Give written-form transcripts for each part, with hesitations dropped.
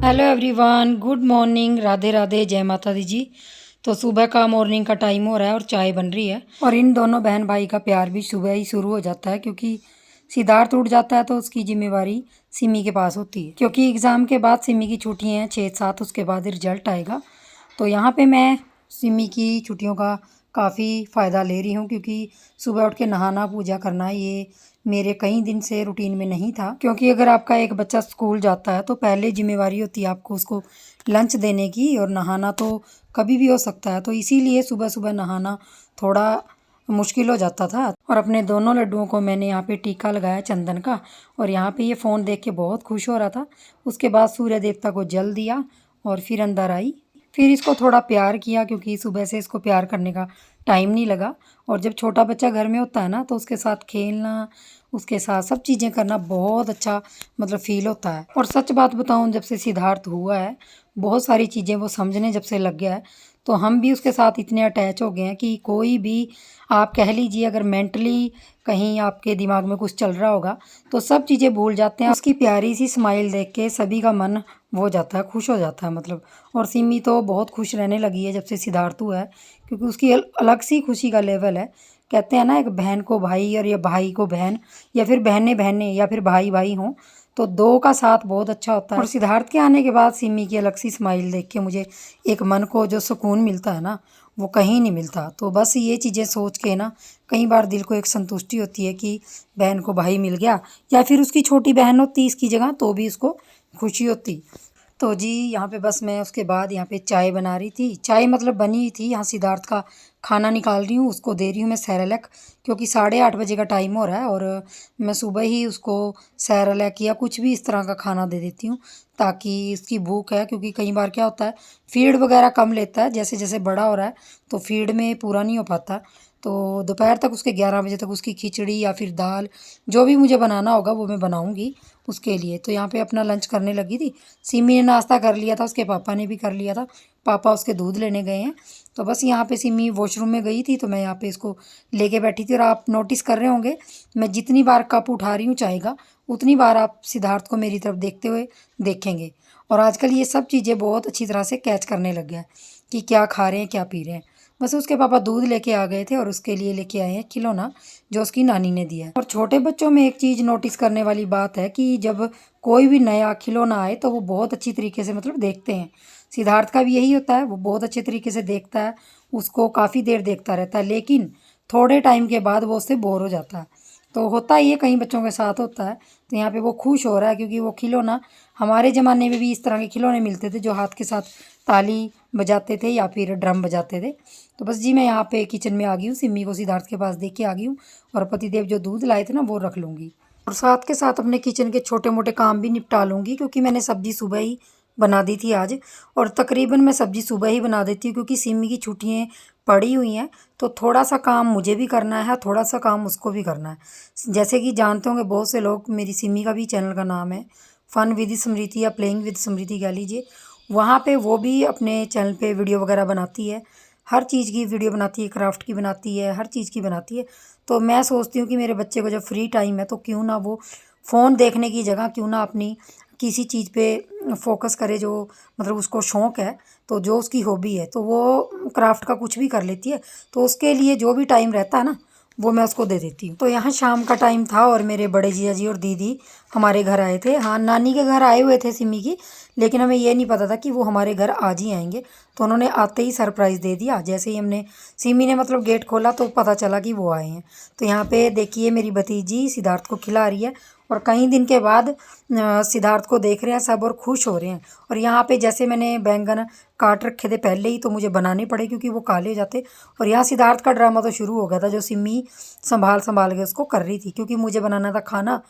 Hello everyone, good morning, Radhe Radhe, जय माता दी जी। तो सुबह का मॉर्निंग का टाइम हो रहा है और चाय बन रही है। और इन दोनों बहन भाई का प्यार भी सुबह ही शुरू हो जाता है, क्योंकि सिद्धार्थ उठ जाता है तो उसकी जिम्मेवारी सिमी के पास होती है। क्योंकि एग्ज़ाम के बाद सिमी की छुट्टियाँ हैं 6-7, उसके बाद रिजल्ट आएगा। तो यहाँ पे मैं सिमी की छुट्टियों का काफ़ी फ़ायदा ले रही हूँ, क्योंकि सुबह उठ के नहाना पूजा करना ये मेरे कई दिन से रूटीन में नहीं था। क्योंकि अगर आपका एक बच्चा स्कूल जाता है तो पहले जिम्मेवारी होती है आपको उसको लंच देने की, और नहाना तो कभी भी हो सकता है। तो इसीलिए सुबह सुबह नहाना थोड़ा मुश्किल हो जाता था। और अपने दोनों लड्डुओं को मैंने यहाँ पे टीका लगाया चंदन का, और यहाँ पे ये फ़ोन देख के बहुत खुश हो रहा था। उसके बाद सूर्य देवता को जल दिया और फिर अंदर आई। फिर इसको थोड़ा प्यार किया, क्योंकि सुबह से इसको प्यार करने का टाइम नहीं लगा। और जब छोटा बच्चा घर में होता है ना, तो उसके साथ खेलना, उसके साथ सब चीज़ें करना बहुत अच्छा मतलब फ़ील होता है। और सच बात बताऊं, जब से सिद्धार्थ हुआ है बहुत सारी चीज़ें वो समझने जब से लग गया है, तो हम भी उसके साथ इतने अटैच हो गए हैं कि कोई भी आप कह लीजिए, अगर मेंटली कहीं आपके दिमाग में कुछ चल रहा होगा तो सब चीज़ें भूल जाते हैं। उसकी प्यारी सी स्माइल देख के सभी का मन वो जाता है, खुश हो जाता है मतलब। और सिमी तो बहुत खुश रहने लगी है जब से सिद्धार्थ हुआ है, क्योंकि उसकी अलग सी खुशी का लेवल है। कहते हैं ना, एक बहन को भाई और या भाई को बहन, या फिर बहनें बहनें, या फिर भाई भाई हों, तो दो का साथ बहुत अच्छा होता है। और सिद्धार्थ के आने के बाद सिमी की अलग सी स्माइल देख के मुझे एक मन को जो सुकून मिलता है ना, वो कहीं नहीं मिलता। तो बस ये चीज़ें सोच के ना कई बार दिल को एक संतुष्टि होती है कि बहन को भाई मिल गया, या फिर उसकी छोटी बहन होती इसकी जगह तो भी उसको खुशी होती। तो जी यहाँ पे बस मैं उसके बाद यहाँ पे चाय बना रही थी। चाय मतलब बनी हुई थी, यहाँ सिद्धार्थ का खाना निकाल रही हूँ, उसको दे रही हूँ मैं सेरेलैक। क्योंकि 8:30 बजे का टाइम हो रहा है, और मैं सुबह ही उसको सेरेलैक या कुछ भी इस तरह का खाना दे देती हूँ, ताकि उसकी भूख है। क्योंकि कई बार क्या होता है, फीड वगैरह कम लेता है, जैसे जैसे बड़ा हो रहा है तो फीड में पूरा नहीं हो पाता। तो दोपहर तक उसके 11 बजे तक उसकी खिचड़ी या फिर दाल, जो भी मुझे बनाना होगा वो मैं बनाऊँगी उसके लिए। तो यहाँ पे अपना लंच करने लगी थी। सिमी ने नाश्ता कर लिया था, उसके पापा ने भी कर लिया था, पापा उसके दूध लेने गए हैं। तो बस यहाँ पे सिमी वॉशरूम में गई थी, तो मैं यहाँ पे इसको लेके बैठी थी। और आप नोटिस कर रहे होंगे, मैं जितनी बार कप उठा रही हूँ चाय का, उतनी बार आप सिद्धार्थ को मेरी तरफ देखते हुए देखेंगे। और आजकल ये सब चीज़ें बहुत अच्छी तरह से कैच करने लग गया है कि क्या खा रहे हैं क्या पी रहे हैं। बस उसके पापा दूध लेके आ गए थे, और उसके लिए लेके आए हैं खिलौना जो उसकी नानी ने दिया है। और छोटे बच्चों में एक चीज़ नोटिस करने वाली बात है कि जब कोई भी नया खिलौना आए तो वो बहुत अच्छी तरीके से मतलब देखते हैं। सिद्धार्थ का भी यही होता है, वो बहुत अच्छे तरीके से देखता है, उसको काफ़ी देर देखता रहता है, लेकिन थोड़े टाइम के बाद वो उससे बोर हो जाता है। तो होता ही है, कई बच्चों के साथ होता है। तो यहाँ पे वो खुश हो रहा है, क्योंकि वो खिलौना, हमारे ज़माने में भी इस तरह के खिलौने मिलते थे जो हाथ के साथ ताली बजाते थे या फिर ड्रम बजाते थे। तो बस जी मैं यहाँ पे किचन में आ गई हूँ, सिमी को सिद्धार्थ के पास देख के आ गई हूँ, और पतिदेव जो दूध लाए थे ना वो रख लूँगी। और साथ के साथ अपने किचन के छोटे मोटे काम भी निपटा लूँगी, क्योंकि मैंने सब्ज़ी सुबह ही बना दी थी आज। और तकरीबन मैं सब्ज़ी सुबह ही बना देती हूँ, क्योंकि सिमी की छुट्टियाँ पड़ी हुई हैं, तो थोड़ा सा काम मुझे भी करना है, थोड़ा सा काम उसको भी करना है। जैसे कि जानते होंगे बहुत से लोग, मेरी सिमी का भी चैनल का नाम है फ़न विद स्मृति या प्लेइंग विद स्मृति कह लीजिए। वहाँ पे वो भी अपने चैनल पे वीडियो वगैरह बनाती है, हर चीज़ की वीडियो बनाती है, क्राफ्ट की बनाती है, हर चीज़ की बनाती है। तो मैं सोचती हूँ कि मेरे बच्चे को जब फ्री टाइम है तो क्यों ना वो फ़ोन देखने की जगह क्यों ना अपनी किसी चीज़ पे फोकस करे, जो मतलब उसको शौक़ है, तो जो उसकी हॉबी है, तो वो क्राफ्ट का कुछ भी कर लेती है। तो उसके लिए जो भी टाइम रहता है ना, वो मैं उसको दे देती हूँ। तो यहाँ शाम का टाइम था, और मेरे बड़े जीजा जी और दीदी हमारे घर आए थे। हाँ, नानी के घर आए हुए थे सिमी की, लेकिन हमें ये नहीं पता था कि वो हमारे घर आज ही आएंगे। तो उन्होंने आते ही सरप्राइज़ दे दिया। जैसे ही हमने सिमी ने मतलब गेट खोला तो पता चला कि वो आए हैं। तो यहाँ पे देखिए मेरी भतीजी सिद्धार्थ को खिला रही है, और कई दिन के बाद सिद्धार्थ को देख रहे हैं सब और खुश हो रहे हैं। और यहाँ पे जैसे मैंने बैंगन काट रखे थे पहले ही, तो मुझे बनाने पड़े क्योंकि वो काले हो जाते। और यहाँ सिद्धार्थ का ड्रामा तो शुरू हो गया था, जो सिमी संभाल संभाल के उसको कर रही थी, क्योंकि मुझे बनाना था खाना,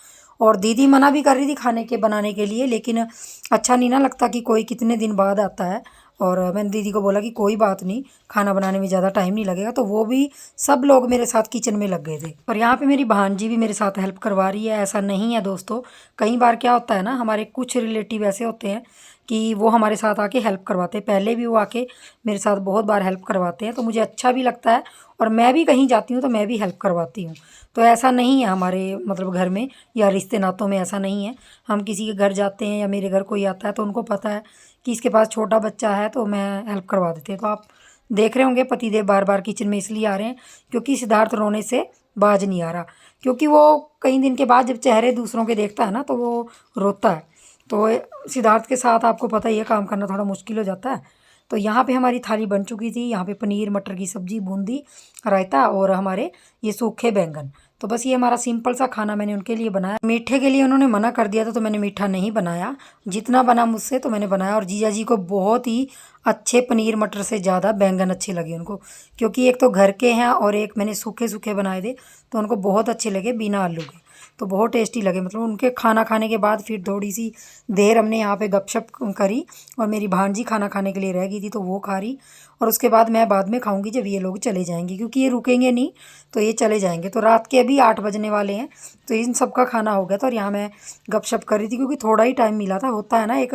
और दीदी मना भी कर रही थी खाने के बनाने के लिए। लेकिन अच्छा नहीं ना लगता कि कोई कितने दिन बाद आता है। और मैंने दीदी को बोला कि कोई बात नहीं, खाना बनाने में ज़्यादा टाइम नहीं लगेगा। तो वो भी सब लोग मेरे साथ किचन में लग गए थे। और यहाँ पे मेरी भांजी भी मेरे साथ हेल्प करवा रही है। ऐसा नहीं है दोस्तों, कई बार क्या होता है ना, हमारे कुछ रिलेटिव ऐसे होते हैं कि वो हमारे साथ आके हेल्प करवाते हैं। पहले भी वो आके मेरे साथ बहुत बार हेल्प करवाते हैं, तो मुझे अच्छा भी लगता है और मैं भी कहीं जाती हूँ तो मैं भी हेल्प करवाती हूँ। तो ऐसा नहीं है हमारे मतलब घर में या रिश्ते नातों में ऐसा नहीं है। हम किसी के घर जाते हैं या मेरे घर कोई आता है तो उनको पता है कि इसके पास छोटा बच्चा है तो मैं हेल्प करवा देती हूँ। तो आप देख रहे होंगे पतिदेव बार बार किचन में इसलिए आ रहे हैं क्योंकि सिद्धार्थ रोने से बाज नहीं आ रहा, क्योंकि वो कई दिन के बाद जब चेहरे दूसरों के देखता है ना तो वो रोता है। तो सिद्धार्थ के साथ आपको पता ही है काम करना थोड़ा मुश्किल हो जाता है। तो यहाँ पे हमारी थाली बन चुकी थी। यहाँ पे पनीर मटर की सब्जी, बूंदी, रायता और हमारे ये सूखे बैंगन। तो बस ये हमारा सिंपल सा खाना मैंने उनके लिए बनाया। मीठे के लिए उन्होंने मना कर दिया था तो मैंने मीठा नहीं बनाया, जितना बना मुझसे तो मैंने बनाया। और जीजा जी को बहुत ही अच्छे पनीर मटर से ज़्यादा बैंगन अच्छे लगे उनको, क्योंकि एक तो घर के हैं और एक मैंने सूखे सूखे बनाए थे तो उनको बहुत अच्छे लगे बिना आलू के। तो बहुत टेस्टी लगे। मतलब उनके खाना खाने के बाद फिर थोड़ी सी देर हमने यहाँ पे गपशप करी और मेरी भांजी खाना खाने के लिए रह गई थी तो वो खा रही। और उसके बाद मैं बाद में खाऊंगी जब ये लोग चले जाएंगे, क्योंकि ये रुकेंगे नहीं तो ये चले जाएंगे। तो रात के अभी 8 बजने वाले हैं तो इन सब का खाना हो गया था और यहाँ मैं गपशप कर रही थी क्योंकि थोड़ा ही टाइम मिला था। होता है ना एक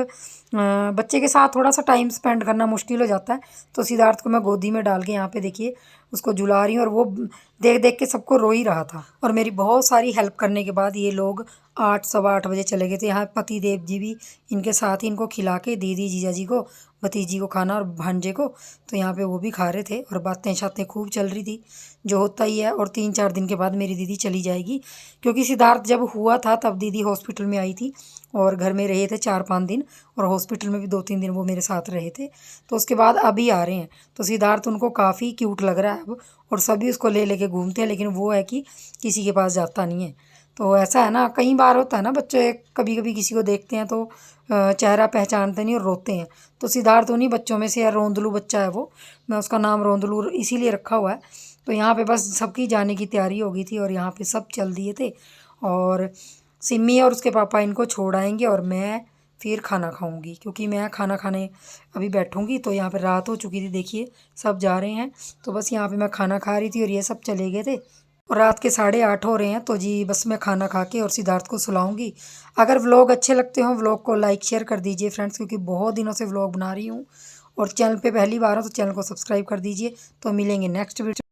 बच्चे के साथ थोड़ा सा टाइम स्पेंड करना मुश्किल हो जाता है। तो सिद्धार्थ को मैं गोदी में डाल के यहाँ पे देखिए उसको झुला रही हूँ और वो देख देख के सबको रो ही रहा था। और मेरी बहुत सारी हेल्प करने के बाद ये लोग 8 सवा 8 बजे चले गए थे। यहाँ पति देव जी भी इनके साथ ही इनको खिला के दीदी जीजा जी को, भतीजी को खाना और भांजे को, तो यहाँ पे वो भी खा रहे थे और बातें शातें खूब चल रही थी जो होता ही है। और 3-4 दिन के बाद मेरी दीदी चली जाएगी, क्योंकि सिद्धार्थ जब हुआ था तब दीदी हॉस्पिटल में आई थी और घर में रहे थे 4-5 दिन और हॉस्पिटल में भी 2-3 दिन वो मेरे साथ रहे थे। तो उसके बाद अभी आ रहे हैं तो सिद्धार्थ उनको काफ़ी क्यूट लग रहा है अब, और सभी उसको ले लेके घूमते हैं, लेकिन वो है कि किसी के पास जाता नहीं है। तो ऐसा है ना, कई बार होता है ना बच्चे कभी कभी किसी को देखते हैं तो चेहरा पहचानते नहीं और रोते हैं। तो सिद्धार्थ उन्हीं बच्चों में से है, रोंदलू बच्चा है वो, मैं उसका नाम रोंदलू इसीलिए रखा हुआ है। तो यहाँ पे बस सबकी जाने की तैयारी हो गई थी और यहाँ पे सब चल दिए थे और सिम्मी और उसके पापा इनको छोड़ आएंगे और मैं फिर खाना खाऊंगी, क्योंकि मैं खाना खाने अभी बैठूंगी। तो यहाँ पे रात हो चुकी थी, देखिए सब जा रहे हैं। तो बस यहाँ पे मैं खाना खा रही थी और ये सब चले गए थे और रात के 8:30 हो रहे हैं। तो जी बस मैं खाना खा के और सिद्धार्थ को सुलाऊंगी। अगर व्लॉग अच्छे लगते हो व्लॉग को लाइक शेयर कर दीजिए फ्रेंड्स, क्योंकि बहुत दिनों से व्लॉग बना रही हूँ और चैनल पे पहली बार हो तो चैनल को सब्सक्राइब कर दीजिए। तो मिलेंगे नेक्स्ट वीडियो।